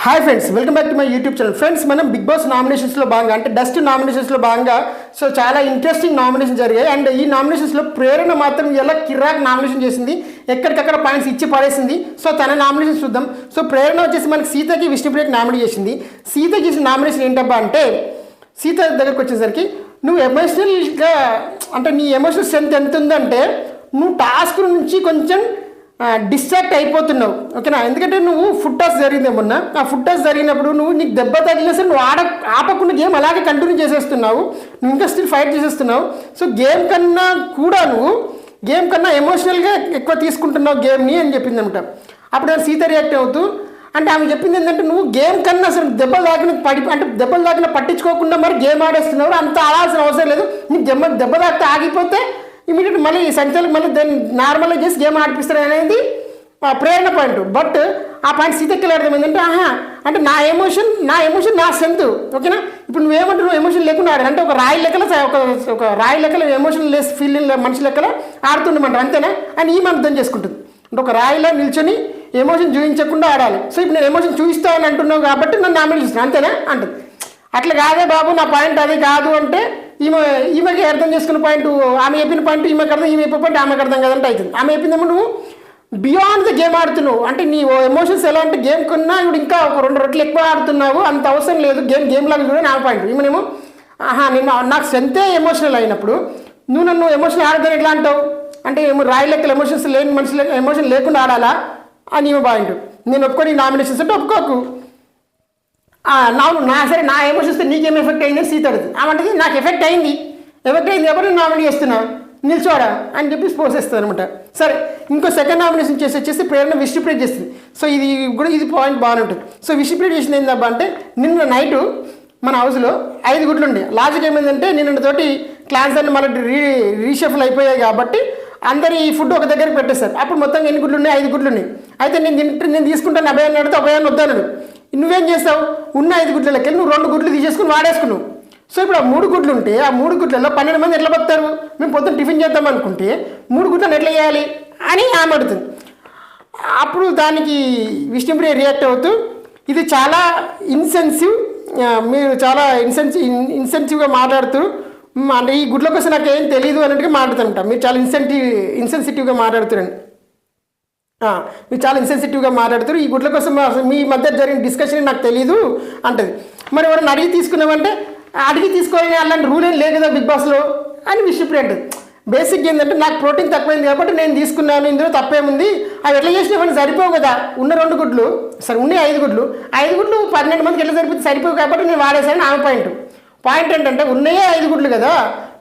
Hi friends, welcome back to my YouTube channel. Friends, మనం big boss నామినేషన్స్లో భాగంగా అంటే dust నామినేషన్స్లో భాగంగా సో చాలా ఇంట్రెస్టింగ్ నామినేషన్ జరిగాయి. అండ్ ఈ నామినేషన్స్లో ప్రేరణ మాత్రం ఎలా కిరాక్ నామినేషన్ చేసింది, ఎక్కడికక్కడ పాయింట్స్ ఇచ్చి పడేసింది. సో తన నామినేషన్ చూద్దాం. సో ప్రేరణ వచ్చేసి మనకి సీతకి విష్ణుప్రియకి నామినేట్ చేసింది. సీతకి చేసిన నామినేషన్ ఏంటబ్బా అంటే, సీత దగ్గరికి వచ్చేసరికి నువ్వు ఎమోషనల్గా అంటే నీ ఎమోషనల్ స్ట్రెంత్ ఎంత ఉందంటే నువ్వు టాస్క్ నుంచి కొంచెం డిస్ట్రాక్ట్ అయిపోతున్నావు, ఓకేనా? ఎందుకంటే నువ్వు ఫుడ్ టాస్ జరిగింది మొన్న. ఆ ఫుడ్ టాస్ జరిగినప్పుడు నీకు దెబ్బ తగిలినా సరే నువ్వు ఆపకుండా గేమ్ అలాగే కంటిన్యూ చేసేస్తున్నావు, నువ్వు ఇంకా స్టిల్ ఫైట్ చేసేస్తున్నావు. సో గేమ్ కన్నా కూడా నువ్వు గేమ్ కన్నా ఎమోషనల్గా ఎక్కువ తీసుకుంటున్నావు గేమ్ని అని చెప్పింది అనమాట. అప్పుడు నేను సీత రియాక్ట్ అవుతూ అంటే ఆమె చెప్పింది ఏంటంటే, నువ్వు గేమ్ కన్నా అసలు దెబ్బలు తాకిన పట్టించుకోకుండా మరి గేమ్ ఆడేస్తున్నావు, అంత ఆడాల్సిన అవసరం లేదు. నీకు దెబ్బ తాకితే ఆగిపోతే ఇమీడియట్ మళ్ళీ సంచలనం మళ్ళీ దాన్ని నార్మల్గా చేసి గేమ్ ఆడిపిస్తారు అనేది ప్రేరణ పాయింట్. బట్ ఆ పాయింట్ సీతకి అర్థం ఏంటంటే, అంటే నా ఎమోషన్ నా స్ట్రెంత్, ఓకేనా? ఇప్పుడు నువ్వేమంటావు, ఎమోషన్ లేకుండా ఆడాలి అంటే ఒక రాయి లెక్కల ఎమోషన్ లెస్ ఫీలింగ్ మనిషి లెక్కల ఆడుతుండమంటారు, అంతేనా అని ఈ అర్థం చేసుకుంటుంది. అంటే ఒక రాయిలో నిల్చొని ఎమోషన్ చూపించకుండా ఆడాలి. సో ఇప్పుడు నేను ఎమోషన్ చూపిస్తానని అంటున్నావు కాబట్టి నన్ను నామినేట్ చేస్తున్నాను, అంతేనా అంటుంది. అట్లా కాదే బాబు, నా పాయింట్ అది కాదు అంటే ఈమెకి అర్థం చేసుకున్న పాయింట్, ఆమె చెప్పిన పాయింట్ ఈమెకి అర్థం, ఈమె చెప్పిన పాయింట్ ఆమెకు అర్థం కదంటే అవుతుంది. ఆమె చెప్పిందేమో నువ్వు బియాండ్ ద గేమ్ ఆడుతున్నావు, అంటే నీ ఎమోషన్స్ ఎలా అంటే గేమ్ కన్నా ఇప్పుడు ఇంకా ఒక 2 రెట్లు ఎక్కువ ఆడుతున్నావు, అంత అవసరం లేదు, గేమ్ లాగా చూడని ఆమె పాయింట్. ఈమెనేమో నేను నాకు స్ట్రెంతే ఎమోషనల్ అయినప్పుడు నువ్వు నన్ను ఎమోషనల్ ఆడదని ఎట్లా అంటావు, అంటే రాయి లెక్కల ఎమోషన్స్ లేని మనిషి ఎమోషన్ లేకుండా ఆడాలా అని ఈమె పాయింట్. నేను ఒప్పుకొని నామినేషన్స్ అంటే ఒప్పుకోకు, సరే నా ఎమోషన్స్ నీకేం ఎఫెక్ట్ అయిందని సీత అడుగుతుంది. ఆమంటది నాకు ఎఫెక్ట్ అయింది ఎవరు నేను నామినేట్ చేస్తున్నా నిల్చోడా అని చెప్పి స్పోర్ట్స్ వేస్తుంది అనమాట. సరే, ఇంకో సెకండ్ నామినేషన్ వచ్చేసి ప్రేరణ విష్ణుప్రియ చేస్తుంది. సో ఇది పాయింట్ బాగానే ఉంటుంది. సో విష్ణుప్రియ చేసింది ఏంటబ్బా అంటే, నిన్న నైటు మన హౌస్లో 5 గుడ్లు ఉండే. లాజిక్ ఏమైందంటే నిన్నతోటి క్లాన్స్ అన్ని మళ్ళీ రీషఫల్ అయిపోయాయి కాబట్టి అందరు ఈ ఫుడ్ ఒక దగ్గరికి పెట్టేస్తారు. అప్పుడు మొత్తం ఎన్ని గుడ్లు ఉన్నాయి, 5 గుడ్లు ఉన్నాయి. అయితే నేను తీసుకుంటాను అభయాన్ని అడిగితే అభయాన్ని వద్దన్నాడు. నువ్వేం చేస్తావు, ఉన్న 5 గుడ్లకి నువ్వు 2 గుడ్లు తీసేసుకుని వాడేసుకున్నావు. సో ఇప్పుడు ఆ 3 గుడ్లు ఉంటే ఆ 3 గుడ్లలో 12 మంది ఎట్లా బతారు? మేము పొద్దున్న టిఫిన్ చేద్దాం అనుకుంటే 3 గుడ్లను ఎట్లా చేయాలి అని ఆమె అడుగుతుంది. అప్పుడు దానికి విష్ణుప్రియ రియాక్ట్ అవుతూ, ఇది చాలా ఇన్సెన్సివ్, మీరు చాలా ఇన్సెన్సివ్గా మాట్లాడుతూ, అంటే ఈ గుడ్ల కోసం నాకు ఏం తెలియదు అన్నట్టుగా మాట్లాడుతుంట, మీరు చాలా ఇన్సెన్సిటివ్గా మాట్లాడుతురండి, మీరు చాలా ఇన్సెన్సిటివ్గా మాట్లాడుతారు, ఈ గుడ్ల కోసం మీ మధ్య జరిగిన డిస్కషన్ నాకు తెలియదు అంటది. మరి ఎవరైనా అడిగి తీసుకున్నామంటే అడిగి తీసుకోవాలని అలాంటి రూల్ ఏం లేదు కదా బిగ్ బాస్లో అని విష్ణుప్రియ అంటది. బేసిక్ ఏంటంటే, నాకు ప్రోటీన్ తక్కువైంది కాబట్టి నేను తీసుకున్నాను, ఇందులో తప్పేముంది, అవి ఎట్లా చేసినామని సరిపోవు కదా, ఉన్న 2 గుడ్లు సరే ఉన్నాయి 5 గుడ్లు 12 మందికి ఎట్లా సరిపోతే సరిపోవు కాబట్టి నేను వాడేసాను ఆమె పాయింట్ ఏంటంటే, ఉన్నాయే 5 గుడ్లు కదా,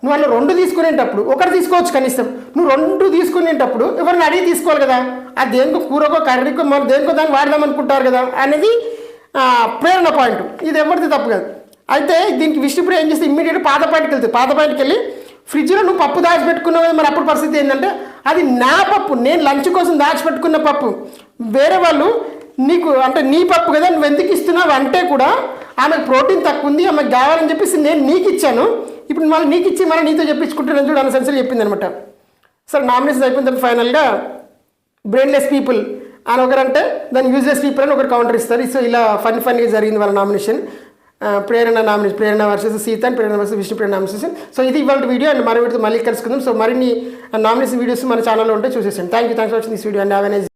నువ్వు అలా 2 తీసుకునేటప్పుడు 1 తీసుకోవచ్చు కనీసం, నువ్వు 2 తీసుకునేటప్పుడు ఎవరిని అడిగి తీసుకోవాలి కదా, అది దేనికో కూరకో కర్రీకో మరి దేనికో దాన్ని వాడదాం అనుకుంటారు కదా అనేది ప్రేరణ పాయింట్. ఇది ఎవరిది తప్పు కాదు. అయితే దీనికి విష్ణుప్రియ ఏం చేస్తే ఇమ్మీడియట్ పాత పాయింట్కి వెళ్ళి ఫ్రిడ్జ్లో నువ్వు పప్పు దాచిపెట్టుకున్నావు కదా, మరి అప్పుడు పరిస్థితి ఏంటంటే అది నా పప్పు, నేను లంచ్ కోసం దాచిపెట్టుకున్న పప్పు, వేరే వాళ్ళు నీకు అంటే నీ పప్పు కదా నువ్వు ఎందుకు ఇస్తున్నావు అంటే కూడా ఆమెకు ప్రోటీన్ తక్కువ ఉంది, ఆమెకు కావాలని చెప్పేసి నేను నీకు ఇచ్చాను, ఇప్పుడు మళ్ళీ నీకు ఇచ్చి మళ్ళీ నీతో చెప్పించుకుంటున్నాను చూడు అన్న సెన్సర్ చెప్పింది అనమాట. సరే, నామినేషన్ అయిపోయిన తర్వాత ఫైనల్గా బ్రెయిన్లెస్ పీపుల్ అని ఒకరంటే దాన్ని యూజ్లెస్ పీపుల్ అని ఒకరు కౌంటర్ ఇస్తారు. సో ఇలా ఫన్గా జరిగింది వాళ్ళ nomination. Prerana versus Sita and Prerana versus Vishnupriya nomination. So ఇది ఇవాళ వీడియో అండ్ మరో వీడియో మళ్ళీ కలుసుకుందాం. సో మరిన్ని నామినేషన్ వీడియోస్ మన ఛానల్లో ఉంటే చూసేసాను. Thank you for watching this video and have a nice day.